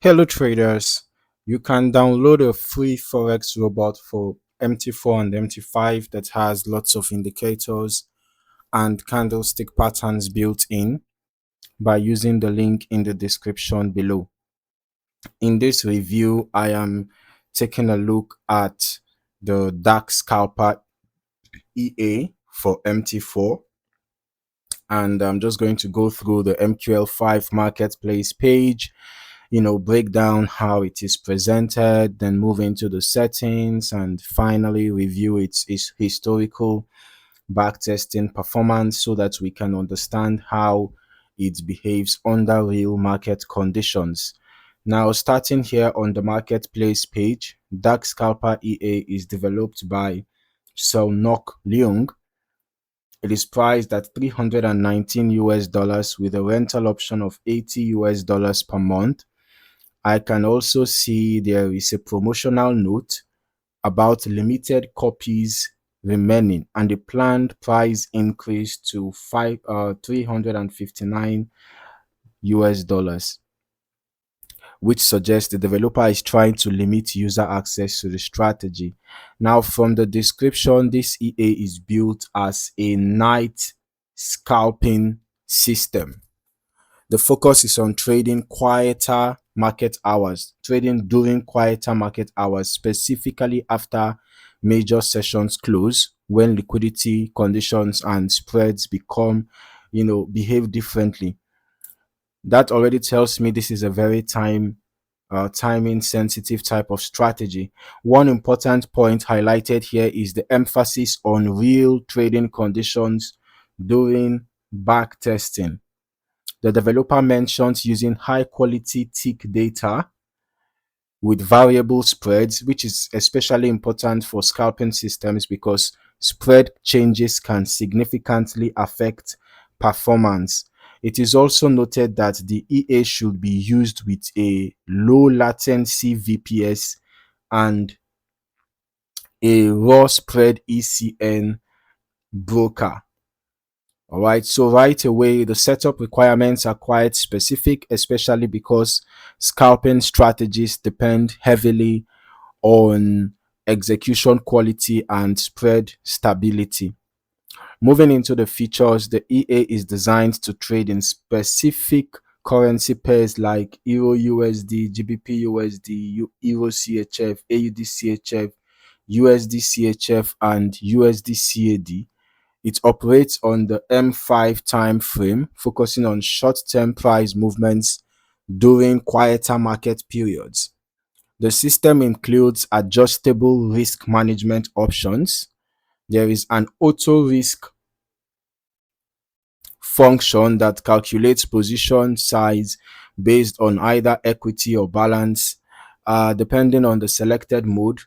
Hello traders, you can download a free Forex robot for MT4 and MT5 that has lots of indicators and candlestick patterns built in by using the link in the description below. In this review, I am taking a look at the Dark Scalper EA for MT4, and I'm just going to go through the MQL5 Marketplace page, break down how it is presented, then move into the settings, and finally review its historical backtesting performance so that we can understand how it behaves under real market conditions. Now, starting here on the marketplace page, Dark Scalper EA is developed by Nok Leung. It is priced at $319 with a rental option of $80 per month. I can also see there is a promotional note about limited copies remaining and the planned price increase to $359, which suggests the developer is trying to limit user access to the strategy. Now, from the description, this EA is built as a night scalping system. The focus is on trading during quieter market hours, specifically after major sessions close, when liquidity conditions and spreads behave differently. That already tells me this is a very timing sensitive type of strategy. One important point highlighted here is the emphasis on real trading conditions during backtesting. The developer mentions using high quality tick data with variable spreads, which is especially important for scalping systems because spread changes can significantly affect performance. It is also noted that the EA should be used with a low latency VPS and a raw spread ECN broker. All right, so right away, the setup requirements are quite specific, especially because scalping strategies depend heavily on execution quality and spread stability. Moving into the features, the EA is designed to trade in specific currency pairs like Euro USD, GBP USD, Euro CHF, AUD CHF, USD CHF, and USD CAD. It operates on the M5 time frame, focusing on short-term price movements during quieter market periods. The system includes adjustable risk management options. There is an auto risk function that calculates position size based on either equity or balance, depending on the selected mode.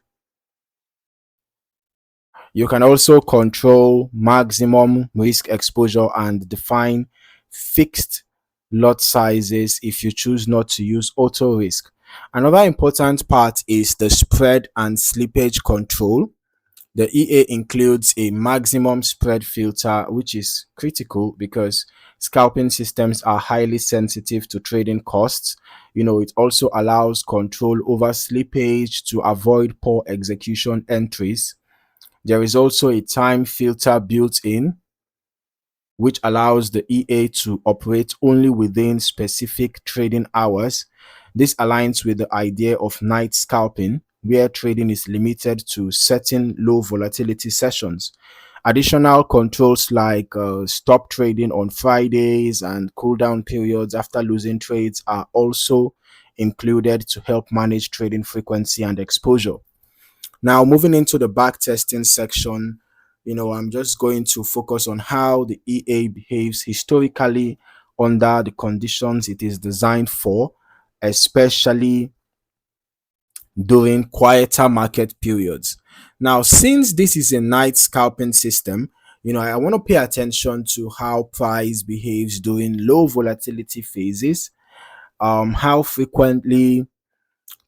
You can also control maximum risk exposure and define fixed lot sizes if you choose not to use auto risk. Another important part is the spread and slippage control. The EA includes a maximum spread filter, which is critical because scalping systems are highly sensitive to trading costs. It also allows control over slippage to avoid poor execution entries. There is also a time filter built in, which allows the EA to operate only within specific trading hours. This aligns with the idea of night scalping, where trading is limited to certain low volatility sessions. Additional controls like stop trading on Fridays and cool down periods after losing trades are also included to help manage trading frequency and exposure. Now, moving into the backtesting section, I'm just going to focus on how the EA behaves historically under the conditions it is designed for, especially during quieter market periods. Now, since this is a night scalping system, I want to pay attention to how price behaves during low volatility phases, how frequently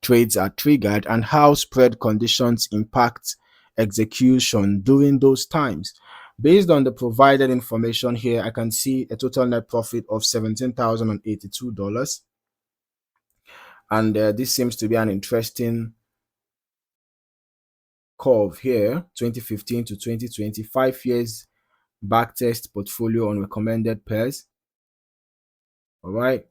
trades are triggered, and how spread conditions impact execution during those times. Based on the provided information here, I can see a total net profit of $17,082. And this seems to be an interesting curve here, 2015 to 2020, 5 years backtest portfolio on recommended pairs. All right.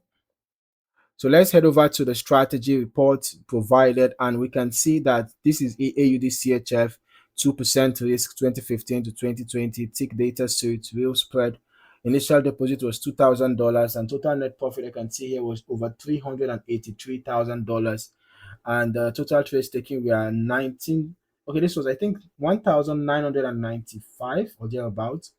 So let's head over to the strategy report provided, and we can see that this is AUD CHF, 2% risk, 2015 to 2020, tick data suit, real spread. Initial deposit was $2,000, and total net profit I can see here was over $383,000. And total trades taken were 19. Okay, this was I think 1,995 or thereabouts,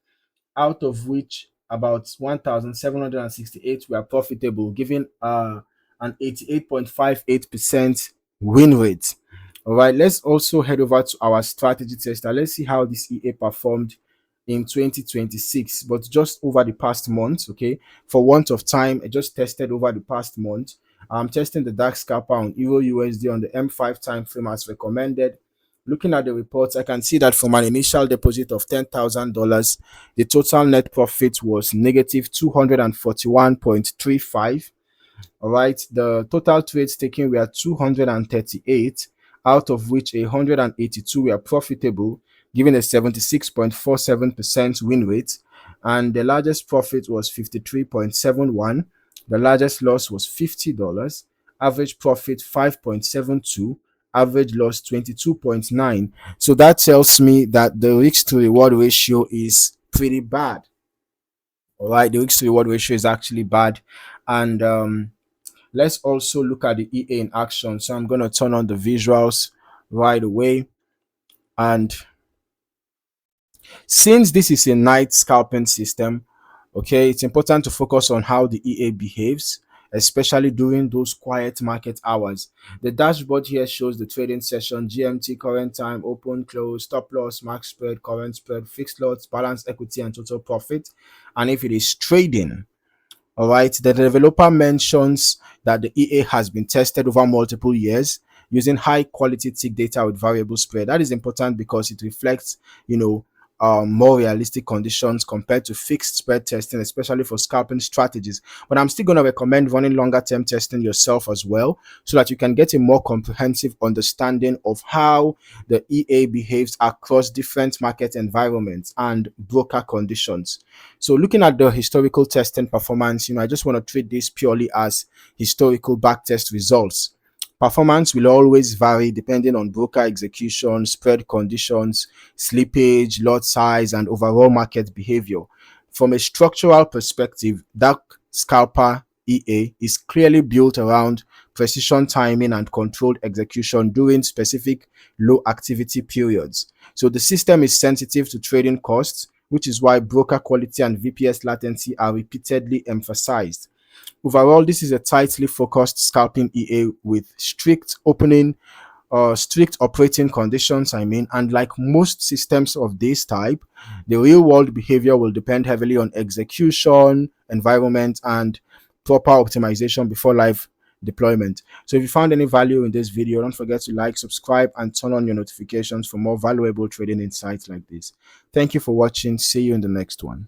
out of which about 1,768 were profitable, giving an 88.58% win rate. All right, let's also head over to our strategy tester. Let's see how this EA performed in 2026, but just over the past month. Okay, for want of time, I just tested over the past month. I'm testing the Dark Scalper on Euro USD on the M5 time frame as recommended. Looking at the reports, I can see that from an initial deposit of $10,000, the total net profit was negative 241.35. All right, the total trades taken were 238, out of which 182 were profitable, giving a 76.47% win rate. And the largest profit was 53.71. The largest loss was $50. Average profit 5.72. Average loss 22.9. So that tells me that the risk to reward ratio is pretty bad. All right, the risk to reward ratio is actually bad. And let's also look at the EA in action. So I'm going to turn on the visuals right away. And since this is a night scalping system, okay, it's important to focus on how the EA behaves, especially during those quiet market hours. The dashboard here shows the trading session, GMT, current time, open, close, stop loss, max spread, current spread, fixed lots, balance equity, and total profit. And if it is trading, all right, the developer mentions that the EA has been tested over multiple years using high quality tick data with variable spread. That is important because it reflects, more realistic conditions compared to fixed spread testing, especially for scalping strategies. But I'm still going to recommend running longer term testing yourself as well, so that you can get a more comprehensive understanding of how the EA behaves across different market environments and broker conditions. So looking at the historical testing performance, I just want to treat this purely as historical backtest results. Performance will always vary depending on broker execution, spread conditions, slippage, lot size, and overall market behavior. From a structural perspective, Dark Scalper EA is clearly built around precision timing and controlled execution during specific low activity periods. So the system is sensitive to trading costs, which is why broker quality and VPS latency are repeatedly emphasized. Overall, this is a tightly focused scalping EA with strict operating conditions, and like most systems of this type, the real world behavior will depend heavily on execution, environment, and proper optimization before live deployment. So if you found any value in this video, don't forget to like, subscribe, and turn on your notifications for more valuable trading insights like this. Thank you for watching. See you in the next one.